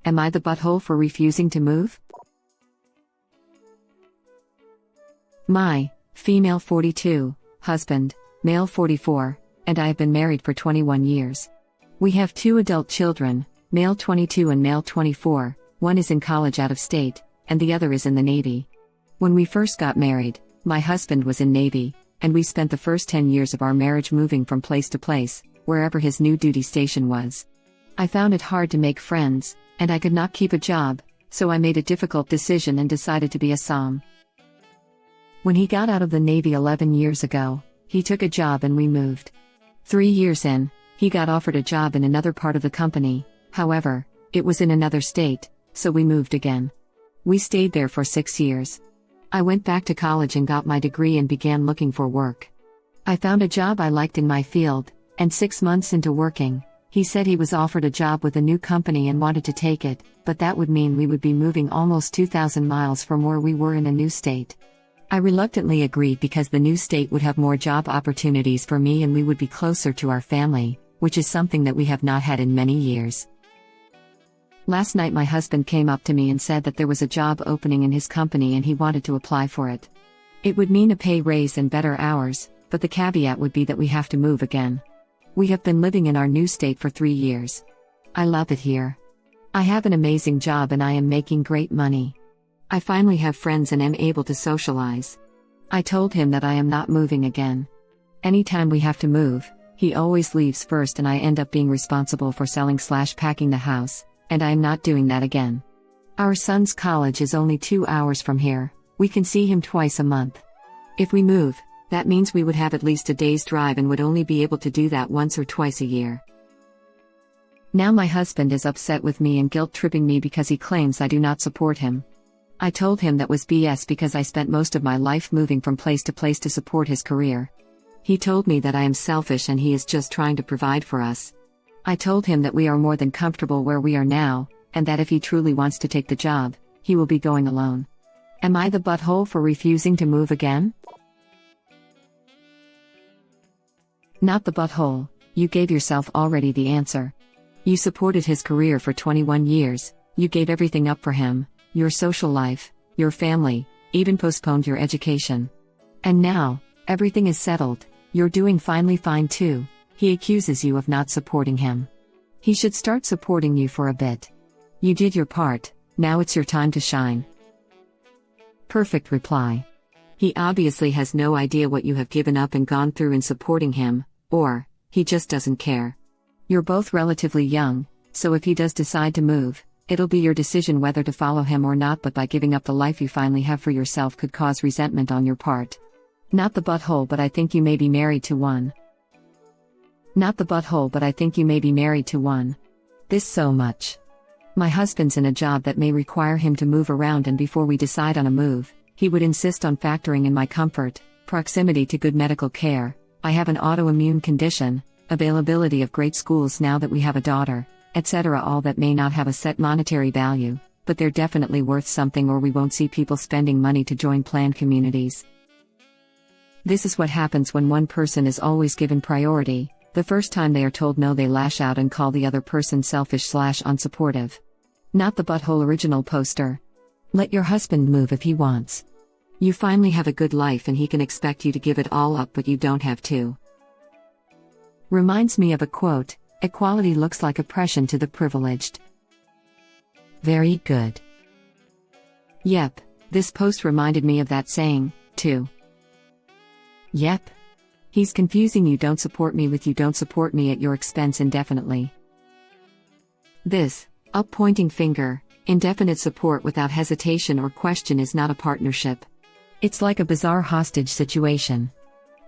Am I the butthole for refusing to move? My, female 42, husband, male 44, and I have been married for 21 years. We have 2 adult children, male 22 and male 24, one is in college out of state, and the other is in the Navy. When we first got married, my husband was in Navy, and we spent the first 10 years of our marriage moving from place to place, wherever his new duty station was. I found it hard to make friends, and I could not keep a job, so I made a difficult decision and decided to be a SOM. When he got out of the Navy 11 years ago, he took a job and we moved. 3 years in, he got offered a job in another part of the company, however, it was in another state, so we moved again. We stayed there for 6 years. I went back to college and got my degree and began looking for work. I found a job I liked in my field, and 6 months into working, he said he was offered a job with a new company and wanted to take it, but that would mean we would be moving almost 2,000 miles from where we were in a new state. I reluctantly agreed because the new state would have more job opportunities for me and we would be closer to our family, which is something that we have not had in many years. Last night my husband came up to me and said that there was a job opening in his company and he wanted to apply for it. It would mean a pay raise and better hours, but the caveat would be that we have to move again. We have been living in our new state for 3 years. I love it here. I have an amazing job and I am making great money. I finally have friends and am able to socialize. I told him that I am not moving again. Anytime we have to move, he always leaves first and I end up being responsible for selling/packing the house, and I am not doing that again. Our son's college is only 2 hours from here. We can see him twice a month. If we move, that means we would have at least a day's drive and would only be able to do that once or twice a year. Now my husband is upset with me and guilt-tripping me because he claims I do not support him. I told him that was BS because I spent most of my life moving from place to place to support his career. He told me that I am selfish and he is just trying to provide for us. I told him that we are more than comfortable where we are now, and that if he truly wants to take the job, he will be going alone. Am I the butthole for refusing to move again? Not the butthole, you gave yourself already the answer. You supported his career for 21 years, you gave everything up for him, your social life, your family, even postponed your education. And now, everything is settled, you're doing finally fine too. He accuses you of not supporting him. He should start supporting you for a bit. You did your part, now it's your time to shine. Perfect reply. He obviously has no idea what you have given up and gone through in supporting him, or, he just doesn't care. You're both relatively young, so if he does decide to move, it'll be your decision whether to follow him or not, but by giving up the life you finally have for yourself could cause resentment on your part. Not the butthole, but I think you may be married to one. Not the butthole, but I think you may be married to one. This so much. My husband's in a job that may require him to move around, and before we decide on a move, he would insist on factoring in my comfort, proximity to good medical care, I have an autoimmune condition, availability of great schools now that we have a daughter, etc. All that may not have a set monetary value, but they're definitely worth something, or we won't see people spending money to join planned communities. This is what happens when one person is always given priority. The first time they are told no, they lash out and call the other person selfish/unsupportive. Not the butthole original poster. Let your husband move if he wants. You finally have a good life and he can expect you to give it all up, but you don't have to. Reminds me of a quote, equality looks like oppression to the privileged. Very good. Yep, this post reminded me of that saying, too. Yep. He's confusing you don't support me with you don't support me at your expense indefinitely. This, up pointing finger, indefinite support without hesitation or question is not a partnership. It's like a bizarre hostage situation.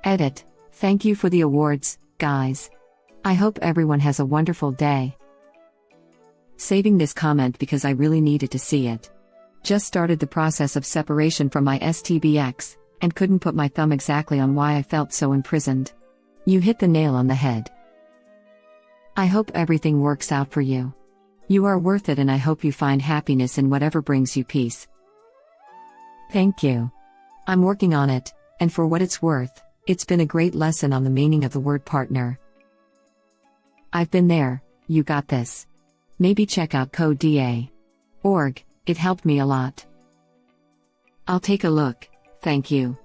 Edit. Thank you for the awards, guys. I hope everyone has a wonderful day. Saving this comment because I really needed to see it. Just started the process of separation from my STBX, and couldn't put my thumb exactly on why I felt so imprisoned. You hit the nail on the head. I hope everything works out for you. You are worth it, and I hope you find happiness in whatever brings you peace. Thank you. I'm working on it, and for what it's worth, it's been a great lesson on the meaning of the word partner. I've been there, you got this. Maybe check out code.da.org, it helped me a lot. I'll take a look, thank you.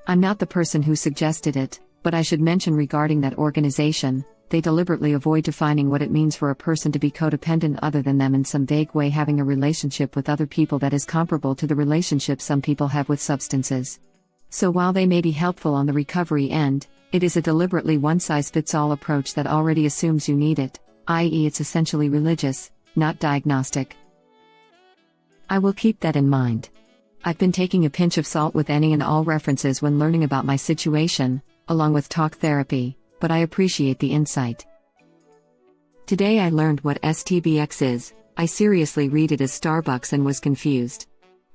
I'm not the person who suggested it, but I should mention regarding that organization, they deliberately avoid defining what it means for a person to be codependent other than them in some vague way having a relationship with other people that is comparable to the relationship some people have with substances. So while they may be helpful on the recovery end, it is a deliberately one-size-fits-all approach that already assumes you need it, i.e. it's essentially religious, not diagnostic. I will keep that in mind. I've been taking a pinch of salt with any and all references when learning about my situation, along with talk therapy, but I appreciate the insight. Today I learned what STBX is. I seriously read it as Starbucks and was confused.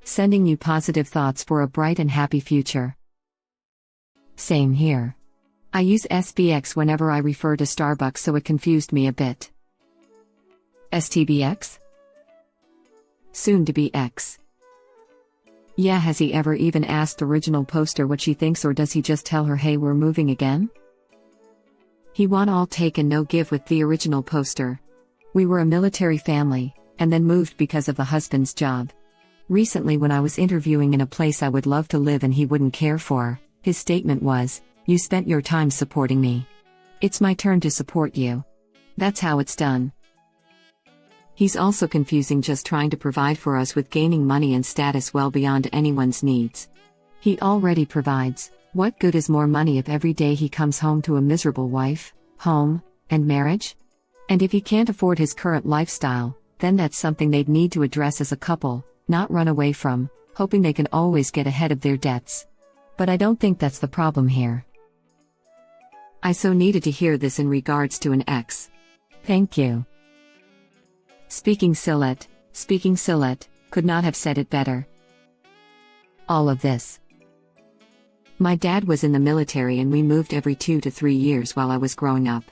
Sending you positive thoughts for a bright and happy future. Same here. I use SBX whenever I refer to Starbucks, so it confused me a bit. STBX? Soon to be X. Yeah, has he ever even asked the original poster what she thinks, or does he just tell her, hey, we're moving again? He want all take and no give with the original poster. We were a military family, and then moved because of the husband's job. Recently when I was interviewing in a place I would love to live and he wouldn't care for, his statement was, you spent your time supporting me. It's my turn to support you. That's how it's done. He's also confusing just trying to provide for us with gaining money and status well beyond anyone's needs. He already provides. What good is more money if every day he comes home to a miserable wife, home, and marriage? And if he can't afford his current lifestyle, then that's something they'd need to address as a couple, not run away from, hoping they can always get ahead of their debts. But I don't think that's the problem here. I so needed to hear this in regards to an ex. Thank you. Speaking Sillet, could not have said it better. All of this. My dad was in the military and we moved every 2 to 3 years while I was growing up.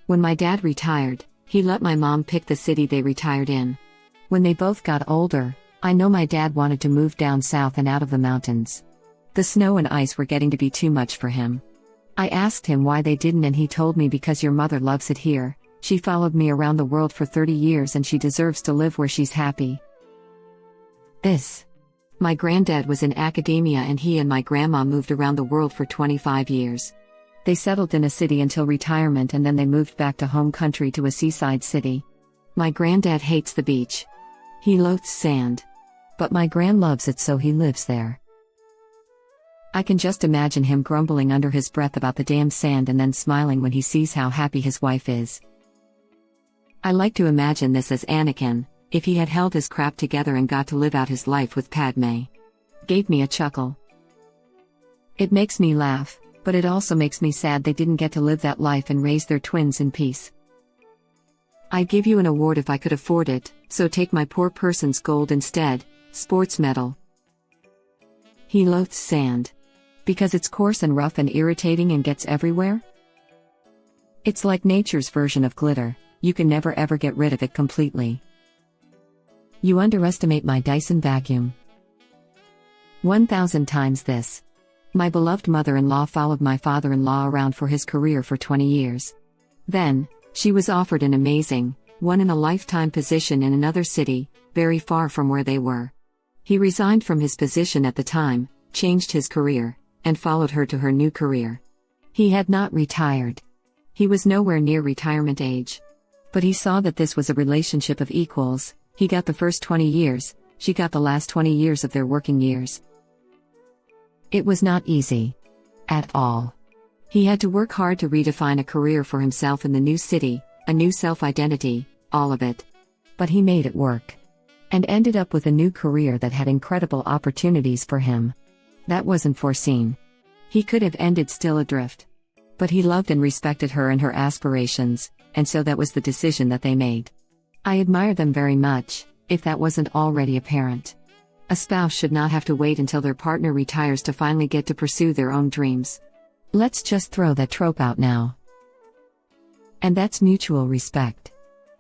When my dad retired, he let my mom pick the city they retired in. When they both got older, I know my dad wanted to move down south and out of the mountains. The snow and ice were getting to be too much for him. I asked him why they didn't and he told me because your mother loves it here, she followed me around the world for 30 years and she deserves to live where she's happy. My granddad was in academia and he and my grandma moved around the world for 25 years. They settled in a city until retirement and then they moved back to home country to a seaside city. My granddad hates the beach. He loathes sand. But my gran loves it, so he lives there. I can just imagine him grumbling under his breath about the damn sand and then smiling when he sees how happy his wife is. I like to imagine this as Anakin, if he had held his crap together and got to live out his life with Padme. Gave me a chuckle. It makes me laugh, but it also makes me sad they didn't get to live that life and raise their twins in peace. I'd give you an award if I could afford it, so take my poor person's gold instead, sports medal. He loathes sand. Because it's coarse and rough and irritating and gets everywhere? It's like nature's version of glitter, you can never ever get rid of it completely. You underestimate my Dyson vacuum. 1,000 times this. My beloved mother-in-law followed my father-in-law around for his career for 20 years. Then, she was offered an amazing, one-in-a-lifetime position in another city, very far from where they were. He resigned from his position at the time, changed his career, and followed her to her new career. He had not retired. He was nowhere near retirement age. But he saw that this was a relationship of equals. He got the first 20 years, she got the last 20 years of their working years. It was not easy. At all. He had to work hard to redefine a career for himself in the new city, a new self-identity, all of it. But he made it work. And ended up with a new career that had incredible opportunities for him. That wasn't foreseen. He could have ended still adrift. But he loved and respected her and her aspirations, and so that was the decision that they made. I admire them very much, if that wasn't already apparent. A spouse should not have to wait until their partner retires to finally get to pursue their own dreams. Let's just throw that trope out now. And that's mutual respect.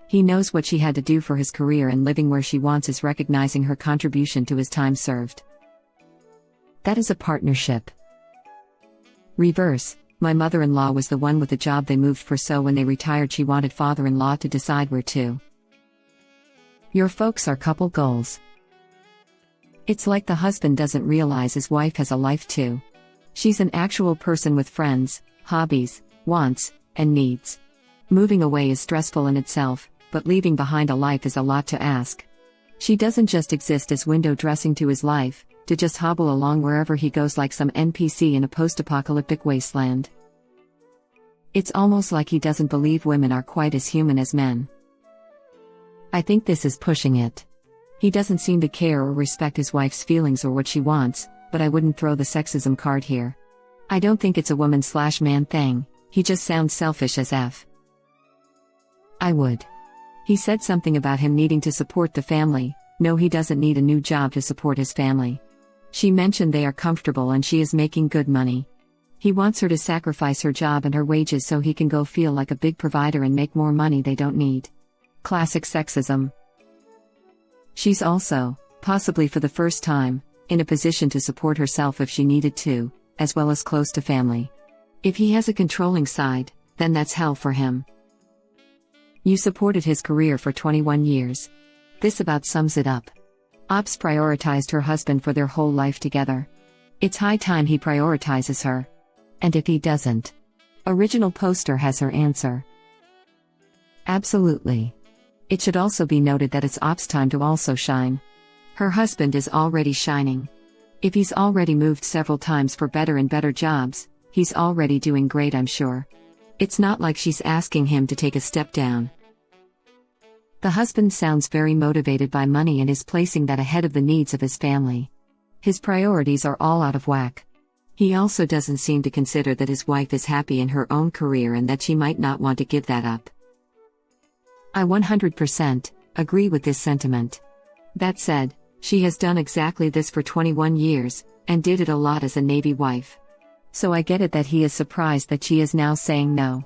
He knows what she had to do for his career, and living where she wants is recognizing her contribution to his time served. That is a partnership. Reverse, my mother-in-law was the one with the job they moved for, so when they retired she wanted father-in-law to decide where to. Your folks are couple goals. It's like the husband doesn't realize his wife has a life too. She's an actual person with friends, hobbies, wants, and needs. Moving away is stressful in itself, but leaving behind a life is a lot to ask. She doesn't just exist as window dressing to his life, to just hobble along wherever he goes like some NPC in a post-apocalyptic wasteland. It's almost like he doesn't believe women are quite as human as men. I think this is pushing it. He doesn't seem to care or respect his wife's feelings or what she wants, but I wouldn't throw the sexism card here. I don't think it's a woman/man thing, he just sounds selfish as F. I would. He said something about him needing to support the family. No, he doesn't need a new job to support his family. She mentioned they are comfortable and she is making good money. He wants her to sacrifice her job and her wages so he can go feel like a big provider and make more money they don't need. Classic sexism. She's also, possibly for the first time, in a position to support herself if she needed to, as well as close to family. If he has a controlling side, then that's hell for him. You supported his career for 21 years. This about sums it up. Ops prioritized her husband for their whole life together. It's high time he prioritizes her. And if he doesn't? Original poster has her answer. Absolutely. It should also be noted that it's Ops' time to also shine. Her husband is already shining. If he's already moved several times for better and better jobs, he's already doing great, I'm sure. It's not like she's asking him to take a step down. The husband sounds very motivated by money and is placing that ahead of the needs of his family. His priorities are all out of whack. He also doesn't seem to consider that his wife is happy in her own career and that she might not want to give that up. I 100% agree with this sentiment. That said, she has done exactly this for 21 years, and did it a lot as a Navy wife. So I get it that he is surprised that she is now saying no.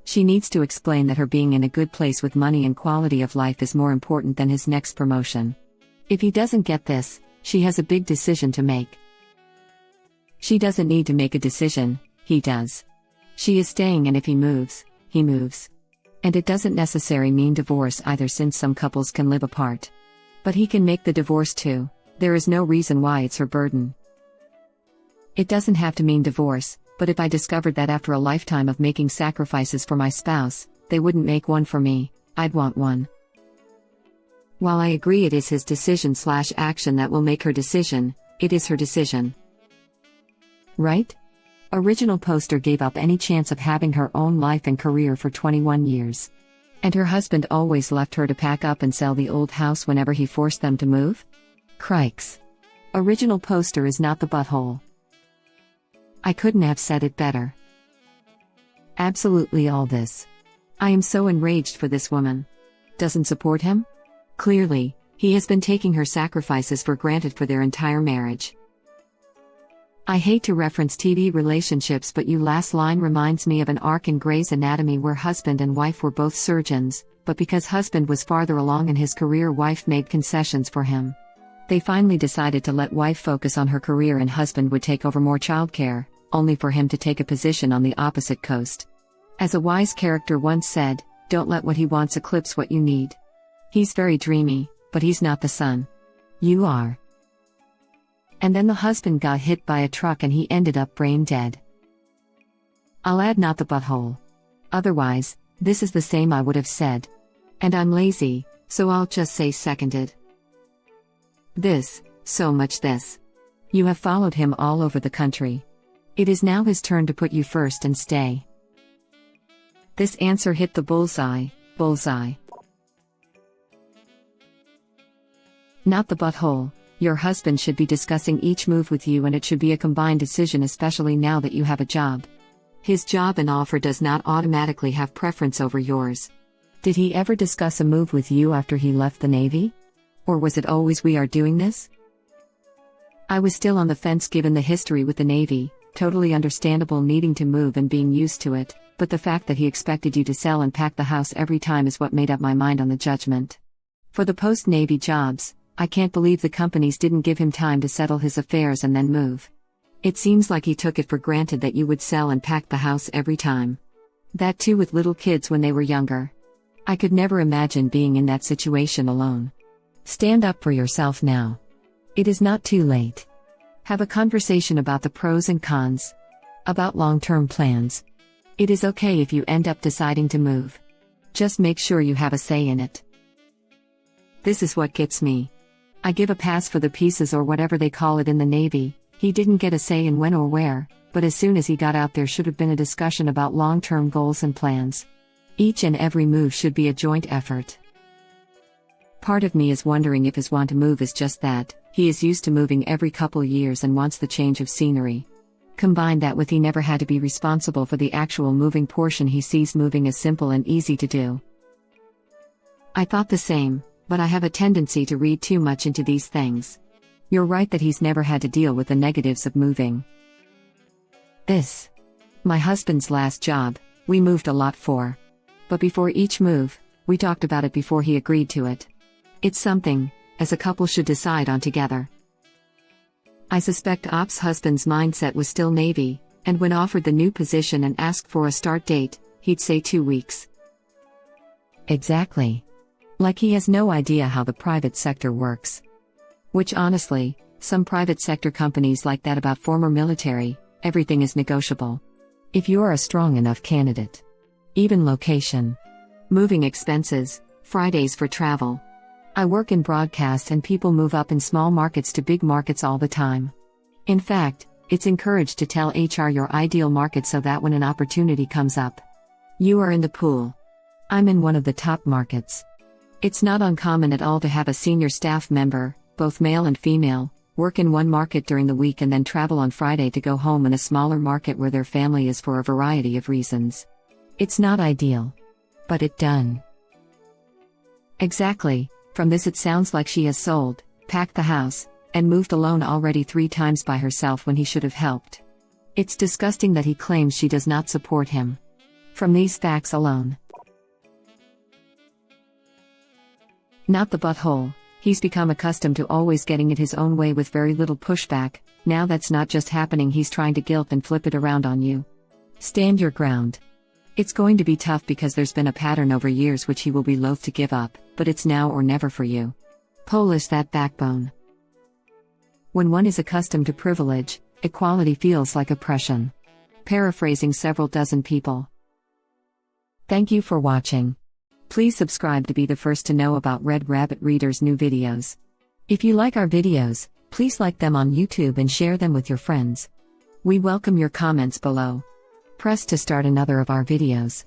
She needs to explain that her being in a good place with money and quality of life is more important than his next promotion. If he doesn't get this, she has a big decision to make. She doesn't need to make a decision, he does. She is staying, and if he moves, he moves. And it doesn't necessarily mean divorce either, since some couples can live apart. But he can make the divorce too. There is no reason why it's her burden. It doesn't have to mean divorce, but if I discovered that after a lifetime of making sacrifices for my spouse, they wouldn't make one for me, I'd want one. While I agree it is his decision/action that will make her decision, it is her decision. Right? Original poster gave up any chance of having her own life and career for 21 years. And her husband always left her to pack up and sell the old house whenever he forced them to move? Crikes. Original poster is not the butthole. I couldn't have said it better. Absolutely all this. I am so enraged for this woman. Doesn't support him? Clearly, he has been taking her sacrifices for granted for their entire marriage. I hate to reference TV relationships, but your last line reminds me of an arc in Grey's Anatomy where husband and wife were both surgeons, but because husband was farther along in his career, wife made concessions for him. They finally decided to let wife focus on her career and husband would take over more childcare, only for him to take a position on the opposite coast. As a wise character once said, don't let what he wants eclipse what you need. He's very dreamy, but he's not the sun. You are. And then the husband got hit by a truck and he ended up brain dead. I'll add not the butthole. Otherwise, this is the same I would have said. And I'm lazy, so I'll just say seconded. This, so much this. You have followed him all over the country. It is now his turn to put you first and stay. This answer hit the bullseye, bullseye. Not the butthole. Your husband should be discussing each move with you and it should be a combined decision, especially now that you have a job. His job and offer does not automatically have preference over yours. Did he ever discuss a move with you after he left the Navy? Or was it always we are doing this? I was still on the fence given the history with the Navy, totally understandable needing to move and being used to it, but the fact that he expected you to sell and pack the house every time is what made up my mind on the judgment. For the post-Navy jobs, I can't believe the companies didn't give him time to settle his affairs and then move. It seems like he took it for granted that you would sell and pack the house every time. That too with little kids when they were younger. I could never imagine being in that situation alone. Stand up for yourself now. It is not too late. Have a conversation about the pros and cons. About long-term plans. It is okay if you end up deciding to move. Just make sure you have a say in it. This is what gets me. I give a pass for the pieces or whatever they call it in the Navy. He didn't get a say in when or where, but as soon as he got out there should have been a discussion about long-term goals and plans. Each and every move should be a joint effort. Part of me is wondering if his want to move is just that, he is used to moving every couple years and wants the change of scenery. Combine that with he never had to be responsible for the actual moving portion. He sees moving as simple and easy to do. I thought the same, but I have a tendency to read too much into these things. You're right that he's never had to deal with the negatives of moving. My husband's last job, we moved a lot for. But before each move, we talked about it before he agreed to it. It's something, as a couple should decide on together. I suspect Op's husband's mindset was still Navy, and when offered the new position and asked for a start date, he'd say 2 weeks. Exactly. Like he has no idea how the private sector works. Which honestly, some private sector companies like that about former military, everything is negotiable. If you're a strong enough candidate. Even location. Moving expenses, Fridays for travel. I work in broadcast and people move up in small markets to big markets all the time. In fact, it's encouraged to tell HR your ideal market so that when an opportunity comes up, you are in the pool. I'm in one of the top markets. It's not uncommon at all to have a senior staff member, both male and female, work in one market during the week and then travel on Friday to go home in a smaller market where their family is for a variety of reasons. It's not ideal. But it done. Exactly. From this it sounds like she has sold, packed the house, and moved alone already 3 times by herself when he should have helped. It's disgusting that he claims she does not support him. From these facts alone. Not the butthole, he's become accustomed to always getting it his own way with very little pushback. Now that's not just happening, he's trying to guilt and flip it around on you. Stand your ground. It's going to be tough because there's been a pattern over years which he will be loath to give up, but it's now or never for you. Polish that backbone. When one is accustomed to privilege, equality feels like oppression. Paraphrasing several dozen people. Thank you for watching. Please subscribe to be the first to know about Red Rabbit Reader's new videos. If you like our videos, please like them on YouTube and share them with your friends. We welcome your comments below. Press to start another of our videos.